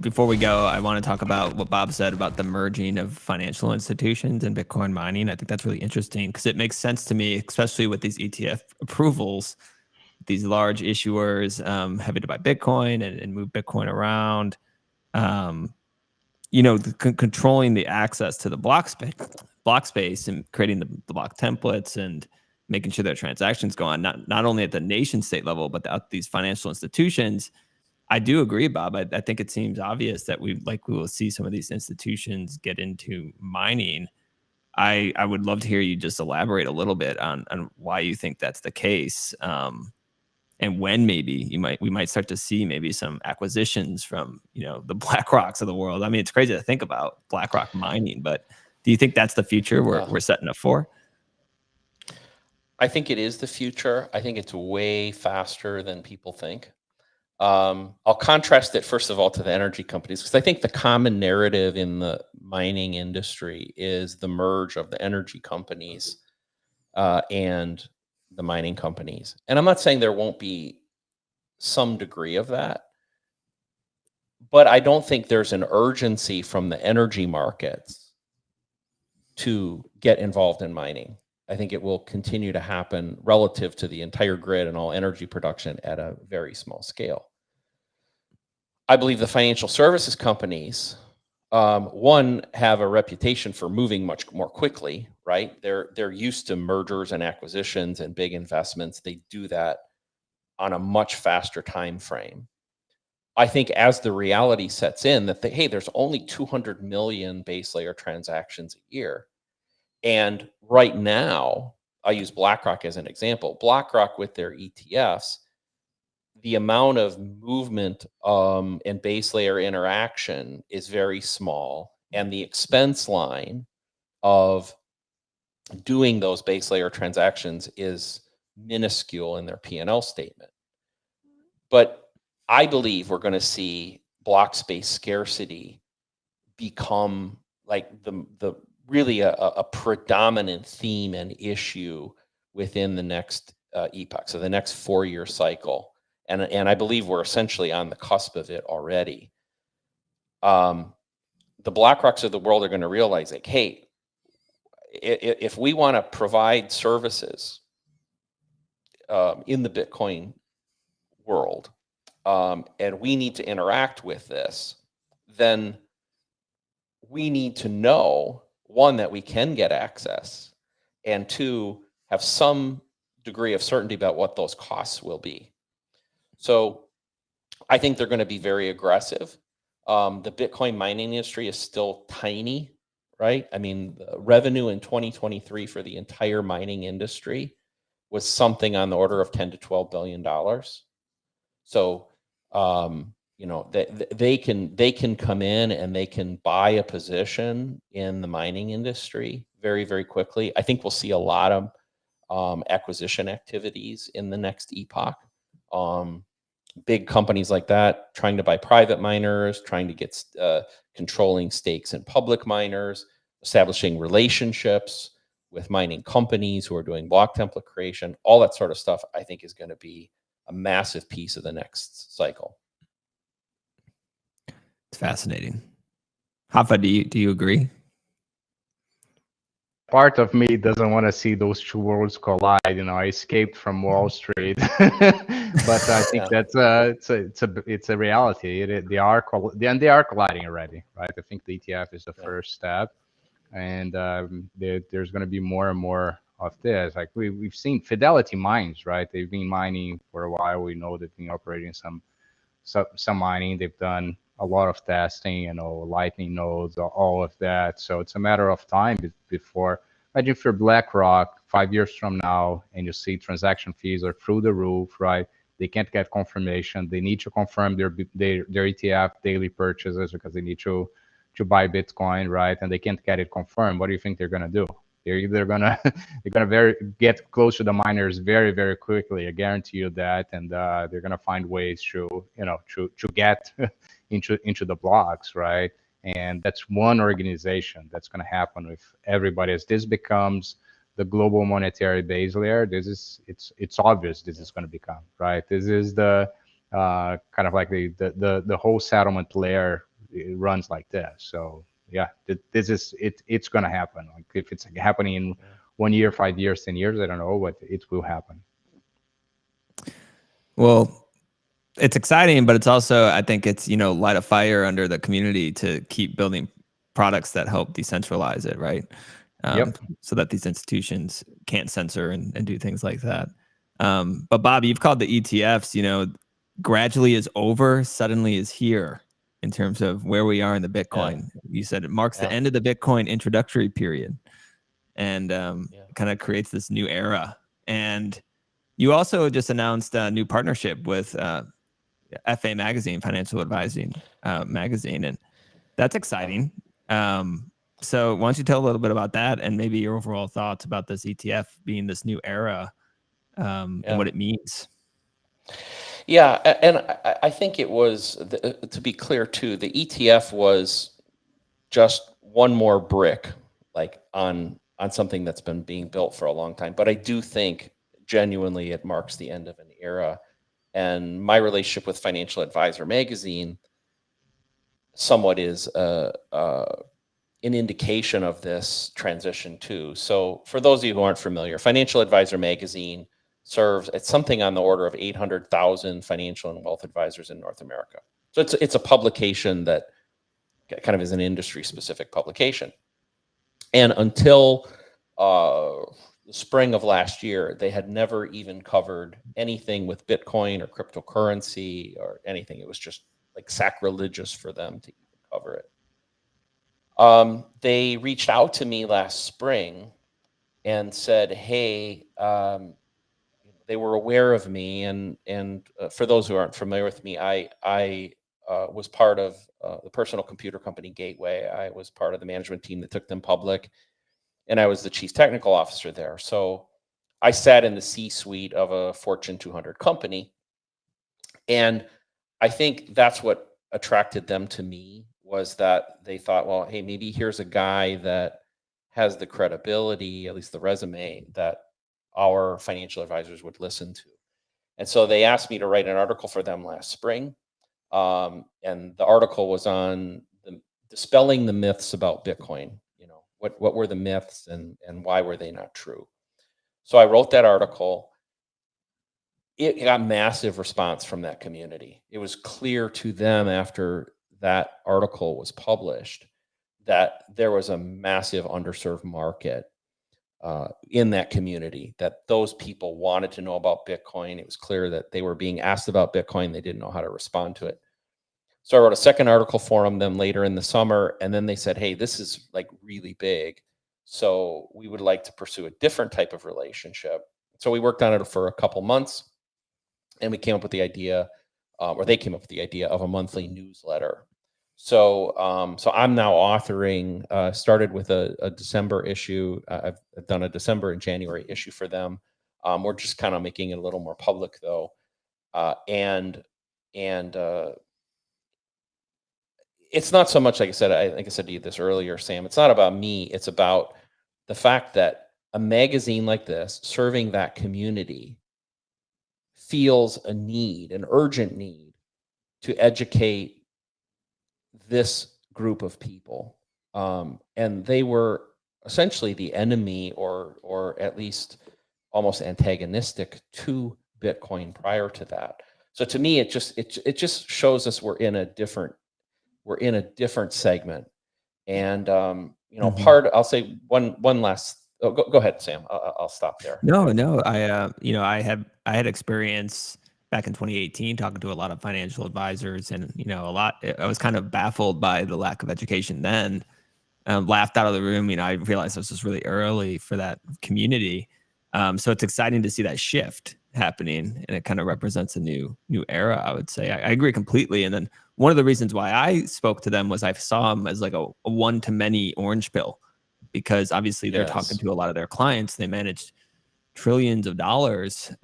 before we go, I want to talk about what Bob said about the merging of financial institutions and Bitcoin mining. I think that's really interesting because it makes sense to me, especially with these ETF approvals. These large issuers having to buy Bitcoin and move Bitcoin around. Controlling the access to the block space and creating the block templates and making sure that transactions go on, not only at the nation state level, but at these financial institutions. I do agree, Bob. I think it seems obvious that we will see some of these institutions get into mining. I would love to hear you just elaborate a little bit on why you think that's the case. And when maybe we might start to see maybe some acquisitions from, the BlackRocks of the world. I mean, it's crazy to think about BlackRock mining, but do you think that's the future we're setting up for? I think it is the future. I think it's way faster than people think. I'll contrast it, first of all, to the energy companies, because I think the common narrative in the mining industry is the merge of the energy companies and the mining companies. And I'm not saying there won't be some degree of that, but I don't think there's an urgency from the energy markets to get involved in mining. I think it will continue to happen relative to the entire grid and all energy production at a very small scale. I believe the financial services companies, one, have a reputation for moving much more quickly, right? They're used to mergers and acquisitions and big investments. They do that on a much faster time frame. I think as the reality sets in that, hey, there's only 200 million base layer transactions a year. And right now, I use BlackRock as an example. BlackRock with their ETFs, the amount of movement and base layer interaction is very small. And the expense line of doing those base layer transactions is minuscule in their P&L statement. But I believe we're going to see block space scarcity become like the really a predominant theme and issue within the next epoch, so the next 4-year cycle. And I believe we're essentially on the cusp of it already. The BlackRocks of the world are going to realize, like, hey, if we want to provide services in the Bitcoin world, and we need to interact with this, then we need to know, one, that we can get access, and two, have some degree of certainty about what those costs will be. So I think they're going to be very aggressive. The Bitcoin mining industry is still tiny, right? I mean, the revenue in 2023 for the entire mining industry was something on the order of $10 to $12 billion. So, they can come in and they can buy a position in the mining industry very, very quickly. I think we'll see a lot of acquisition activities in the next epoch. Big companies like that trying to buy private miners, trying to get controlling stakes in public miners, establishing relationships with mining companies who are doing block template creation, all that sort of stuff, I think is going to be a massive piece of the next cycle. It's fascinating. Rapha, do you agree? Part of me doesn't want to see those two worlds collide. I escaped from Wall Street, but I think that's it's a reality. They are colliding already, right? I think the ETF is the first step, and there's going to be more and more of this. Like we've seen Fidelity mines, right? They've been mining for a while. We know they've been operating some mining. They've done a lot of testing, lightning nodes, all of that. So it's a matter of time before. Imagine if you're BlackRock 5 years from now and you see transaction fees are through the roof, right? They can't get confirmation. They need to confirm their ETF daily purchases because they need to buy Bitcoin, right? And they can't get it confirmed. What do you think they're gonna do? They're either gonna get close to the miners very, very quickly. I guarantee you that, and they're gonna find ways to get into the blocks, right? And that's one organization that's going to happen with everybody. As this becomes the global monetary base layer, it's obvious this is going to become, right? This is the kind of like the whole settlement layer it runs like this. So yeah, this is it. It's gonna happen. Like if it's happening in 1 year, 5 years, 10 years, I don't know, but it will happen. Well, it's exciting, but it's also, I think it's, light a fire under the community to keep building products that help decentralize it, right? Yep. So that these institutions can't censor and do things like that. But Bob, you've called the ETFs, gradually is over, suddenly is here in terms of where we are in the Bitcoin. You said it marks the end of the Bitcoin introductory period and kind of creates this new era. And you also just announced a new partnership with FA Magazine, Financial Advising Magazine, and that's exciting. So why don't you tell a little bit about that and maybe your overall thoughts about this ETF being this new era and what it means? Yeah, and I think it was, to be clear too, the ETF was just one more brick, like on something that's been being built for a long time. But I do think genuinely it marks the end of an era. And my relationship with Financial Advisor Magazine somewhat is an indication of this transition too. So for those of you who aren't familiar, Financial Advisor Magazine serves, it's something on the order of 800,000 financial and wealth advisors in North America. So it's a publication that kind of is an industry specific publication. And until the spring of last year, they had never even covered anything with Bitcoin or cryptocurrency or anything. It was just like sacrilegious for them to even cover it. They reached out to me last spring and said, hey, they were aware of me. And for those who aren't familiar with me, I was part of the personal computer company Gateway. I was part of the management team that took them public, and I was the chief technical officer there. So I sat in the C-suite of a Fortune 200 company. And I think that's what attracted them to me, was that they thought, well, hey, maybe here's a guy that has the credibility, at least the resume, that our financial advisors would listen to. And so they asked me to write an article for them last spring. And the article was on dispelling the myths about Bitcoin. What were the myths and why were they not true? So I wrote that article. It got massive response from that community. It was clear to them after that article was published that there was a massive underserved market in that community, that those people wanted to know about Bitcoin. It was clear that they were being asked about Bitcoin. They didn't know how to respond to it. So I wrote a second article for them later in the summer, and then they said, hey, this is like really big, so we would like to pursue a different type of relationship. So we worked on it for a couple months, and we came up with the idea, or they came up with the idea of a monthly newsletter. So I'm now authoring, started with a December issue. I've done a December and January issue for them. We're just kind of making it a little more public though. And it's not so much, like I said, I think I said to you this earlier, Sam, it's not about me. It's about the fact that a magazine like this, serving that community, feels a need, an urgent need to educate this group of people. And they were essentially the enemy, or at least almost antagonistic to Bitcoin prior to that. So to me, it just shows us we're in a different segment. And I'll say one last. Oh, go ahead, Sam. I'll stop there. No. I had experience back in 2018 talking to a lot of financial advisors, and I was kind of baffled by the lack of education then. Laughed out of the room. I realized this was really early for that community. So it's exciting to see that shift happening, and it kind of represents a new era, I would say. I agree completely. And then one of the reasons why I spoke to them was I saw them as like a one-to-many orange pill, because obviously they're talking to a lot of their clients. They manage trillions of dollars.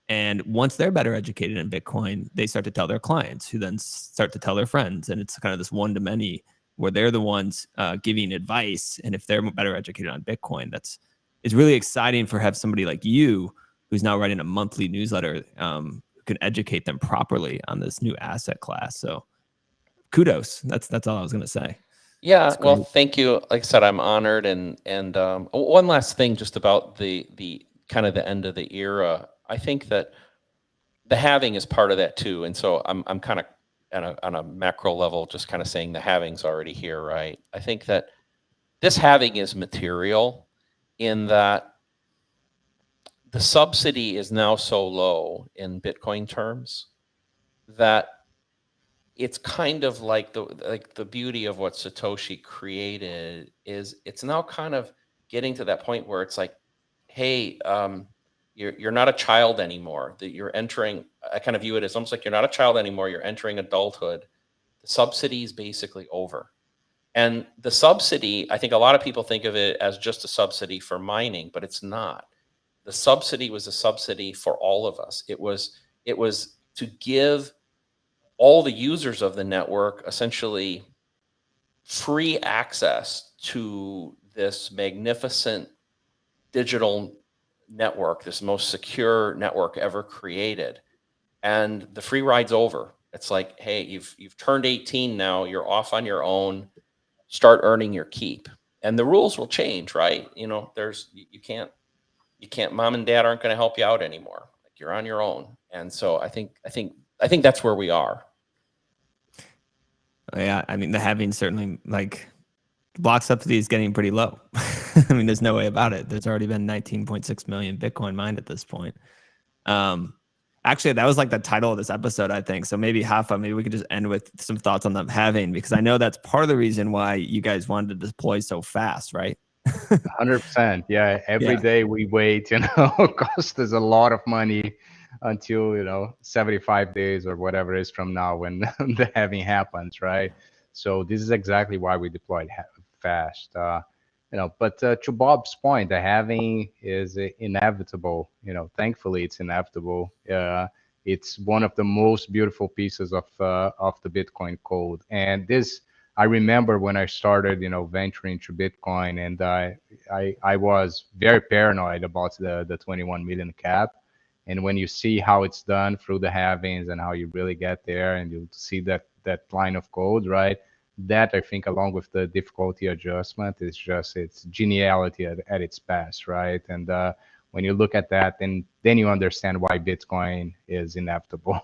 And once they're better educated in Bitcoin, they start to tell their clients, who then start to tell their friends. And it's kind of this one-to-many where they're the ones giving advice. And if they're better educated on Bitcoin, it's really exciting for have somebody like you who's now writing a monthly newsletter who can educate them properly on this new asset class. So kudos. That's all I was gonna say. Yeah, It's well, great. thank you. Like I said, I'm honored, and one last thing, just about the kind of the end of the era. I think that the halving is part of that too, and so I'm kind of on a macro level, just kind of saying the halving's already here, right? I think that this halving is material in that the subsidy is now so low in Bitcoin terms that it's kind of like the beauty of what Satoshi created is it's now kind of getting to that point where it's like, hey, you're not a child anymore. That you're entering. I kind of view it as almost like you're not a child anymore. You're entering adulthood. The subsidy is basically over. And the subsidy, I think a lot of people think of it as just a subsidy for mining, but it's not. The subsidy was a subsidy for all of us. It was to give all the users of the network essentially free access to this magnificent digital network, this most secure network ever created. And the free ride's over. It's like, hey, you've turned 18 now, you're off on your own, start earning your keep. And the rules will change, right? You know, you can't, mom and dad aren't going to help you out anymore. Like, you're on your own. And so I think that's where we are. Yeah, I mean, the halving certainly, like, block subsidy is getting pretty low. I mean, there's no way about it. There's already been 19.6 million Bitcoin mined at this point. Actually, that was like the title of this episode, I think. So maybe Rapha, maybe we could just end with some thoughts on the halving, because I know that's part of the reason why you guys wanted to deploy so fast, right? 100%. Yeah. Every day we wait, cost us a lot of money until, 75 days or whatever it is from now when the halving happens, right? So this is exactly why we deployed fast. But to Bob's point, the halving is inevitable. Thankfully it's inevitable. It's one of the most beautiful pieces of the Bitcoin code. And this, I remember when I started, venturing into Bitcoin, and I was very paranoid about the 21 million cap. And when you see how it's done through the halvings and how you really get there, and you see that line of code, right? That, I think, along with the difficulty adjustment, is just its geniality at its best, right? And when you look at that, then you understand why Bitcoin is inevitable.